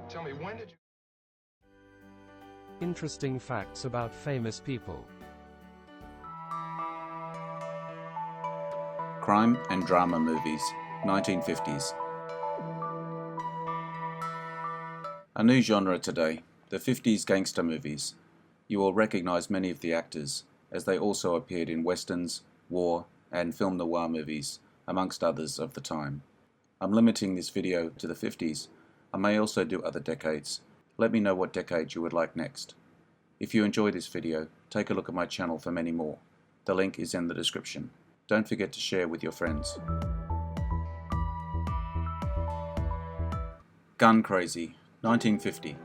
Tell me, when did you... Interesting facts about famous people. Crime and drama movies, 1950s. A new genre today, the 50s gangster movies. You will recognize many of the actors, as they also appeared in westerns, war, and film noir movies, amongst others of the time. I'm limiting this video to the 50s. I may also do other decades. Let me know what decade you would like next. If you enjoy this video, take a look at my channel for many more. The link is in the description. Don't forget to share with your friends. Gun crazy, 1950.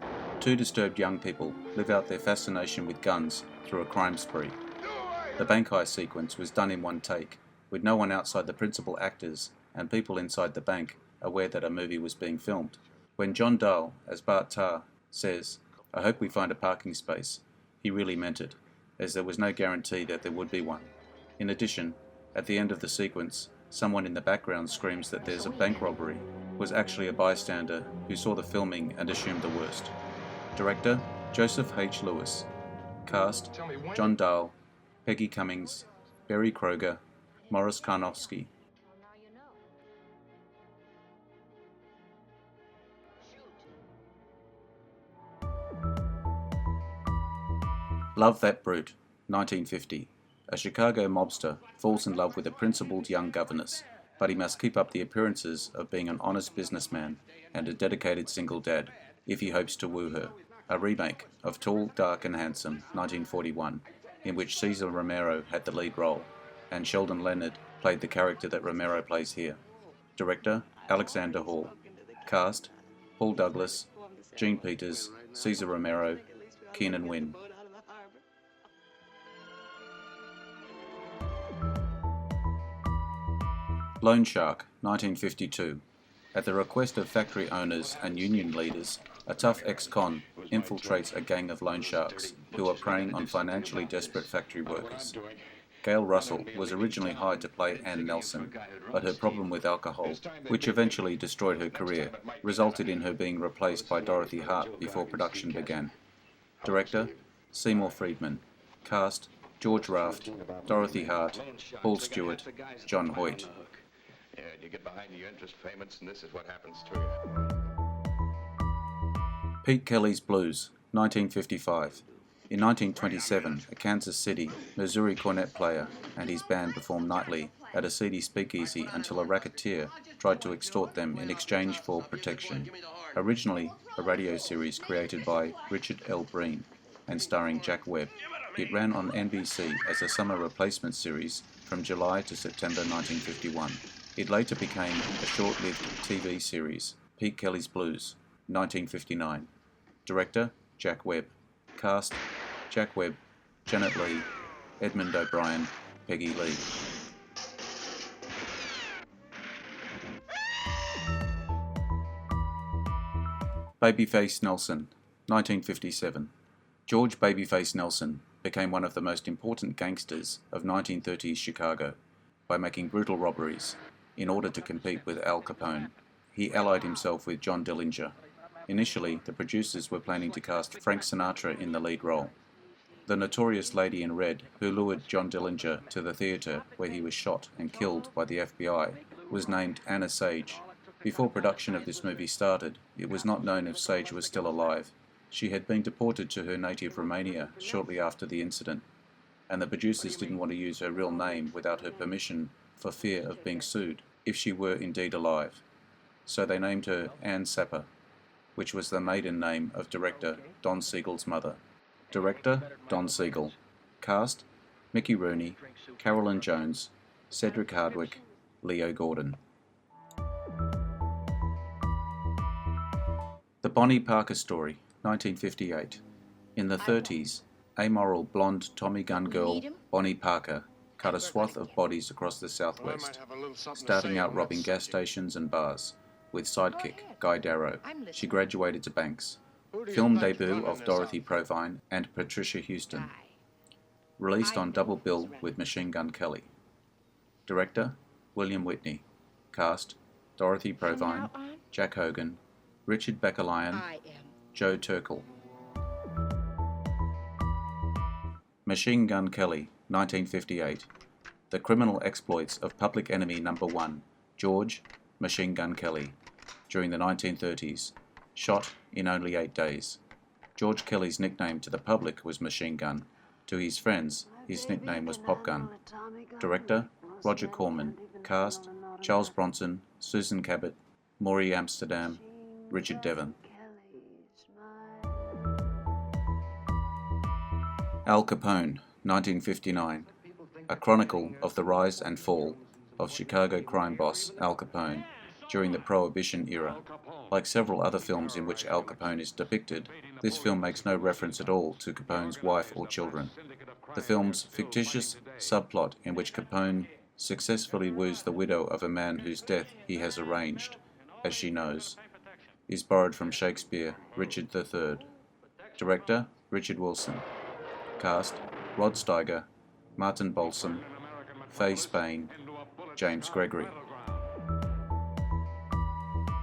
Two disturbed young people live out their fascination with guns through a crime spree. The bank heist sequence was done in one take, with no one outside the principal actors and people inside the bank aware that a movie was being filmed. When John Dahl, as Bart Tarr, says, "I hope we find a parking space," he really meant it, as there was no guarantee that there would be one. In addition, at the end of the sequence, someone in the background screams that there's a bank robbery, was actually a bystander who saw the filming and assumed the worst. Director, Joseph H. Lewis. Cast, John Dahl, Peggy Cummings, Berry Kroeger, Morris Karnofsky. Love That Brute, 1950. A Chicago mobster falls in love with a principled young governess, but he must keep up the appearances of being an honest businessman and a dedicated single dad if he hopes to woo her. A remake of Tall, Dark and Handsome, 1941, in which Cesar Romero had the lead role, and Sheldon Leonard played the character that Romero plays here. Director, Alexander Hall. Cast, Paul Douglas, Gene Peters, Cesar Romero, Keenan Wynn. Loan Shark, 1952. At the request of factory owners and union leaders, a tough ex-con infiltrates a gang of loan sharks who are preying on financially desperate factory workers. Gail Russell was originally hired to play Ann Nelson, but her problem with alcohol, which eventually destroyed her career, resulted in her being replaced by Dorothy Hart before production began. Director, Seymour Friedman. Cast, George Raft, Dorothy Hart, Paul Stewart, John Hoyt. Yeah, you get behind your interest payments, and this is what happens to you. Pete Kelly's Blues, 1955. In 1927, a Kansas City, Missouri cornet player and his band performed nightly at a seedy speakeasy until a racketeer tried to extort them in exchange for protection. Originally a radio series created by Richard L. Breen and starring Jack Webb, it ran on NBC as a summer replacement series from July to September 1951. It later became a short-lived TV series, Pete Kelly's Blues, 1959. Director, Jack Webb. Cast, Jack Webb, Janet Leigh, Edmund O'Brien, Peggy Lee. Babyface Nelson, 1957. George Babyface Nelson became one of the most important gangsters of 1930s Chicago by making brutal robberies in order to compete with Al Capone. He allied himself with John Dillinger. Initially, the producers were planning to cast Frank Sinatra in the lead role. The notorious lady in red, who lured John Dillinger to the theater where he was shot and killed by the FBI, was named Anna Sage. Before production of this movie started, it was not known if Sage was still alive. She had been deported to her native Romania shortly after the incident, and the producers didn't want to use her real name without her permission for fear of being sued if she were indeed alive. So they named her Ann Sapper, which was the maiden name of director Don Siegel's mother. Director, Don Siegel. Cast, Mickey Rooney, Carolyn Jones, Cedric Hardwick, Leo Gordon. The Bonnie Parker Story, 1958. In the 30s, amoral blonde Tommy gun girl Bonnie Parker cut a swath of bodies across the Southwest, starting out robbing gas stations and bars. With sidekick Guy Darrow, she graduated to Banks. Film debut of Dorothy Provine and Patricia Houston. Released on double bill with Machine Gun Kelly. Director, William Whitney. Cast, Dorothy Provine, Jack Hogan, Richard Bacalayan, Joe Turkel. Machine Gun Kelly, 1958. The criminal exploits of Public Enemy Number 1, George Machine Gun Kelly, during the 1930s, shot in only 8 days. George Kelly's nickname to the public was Machine Gun. To his friends, his nickname was Pop Gun. Director, Roger Corman. Cast, Charles Bronson, Susan Cabot, Maury Amsterdam, Richard Devon. Al Capone, 1959. A chronicle of the rise and fall of Chicago crime boss Al Capone during the Prohibition era. Like several other films in which Al Capone is depicted, this film makes no reference at all to Capone's wife or children. The film's fictitious subplot in which Capone successfully woos the widow of a man whose death he has arranged, as she knows, is borrowed from Shakespeare, Richard III. Director, Richard Wilson. Cast, Rod Steiger, Martin Balsam, Faye Spain, James Gregory.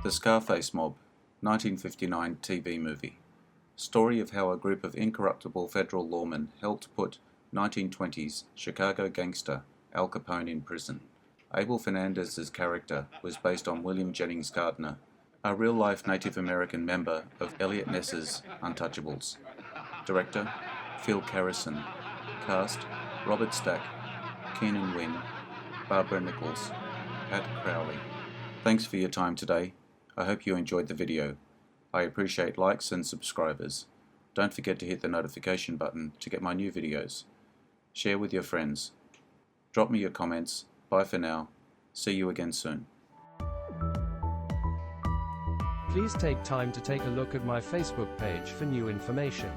The Scarface Mob, 1959 TV movie. Story of how a group of incorruptible federal lawmen helped put 1920s Chicago gangster Al Capone in prison. Abel Fernandez's character was based on William Jennings Gardner, a real-life Native American member of Elliot Ness's Untouchables. Director, Phil Carrison. Cast, Robert Stack, Keenan Wynn, Barbara Nichols, Pat Crowley. Thanks for your time today. I hope you enjoyed the video. I appreciate likes and subscribers. Don't forget to hit the notification button to get my new videos. Share with your friends. Drop me your comments. Bye for now. See you again soon. Please take time to take a look at my Facebook page for new information.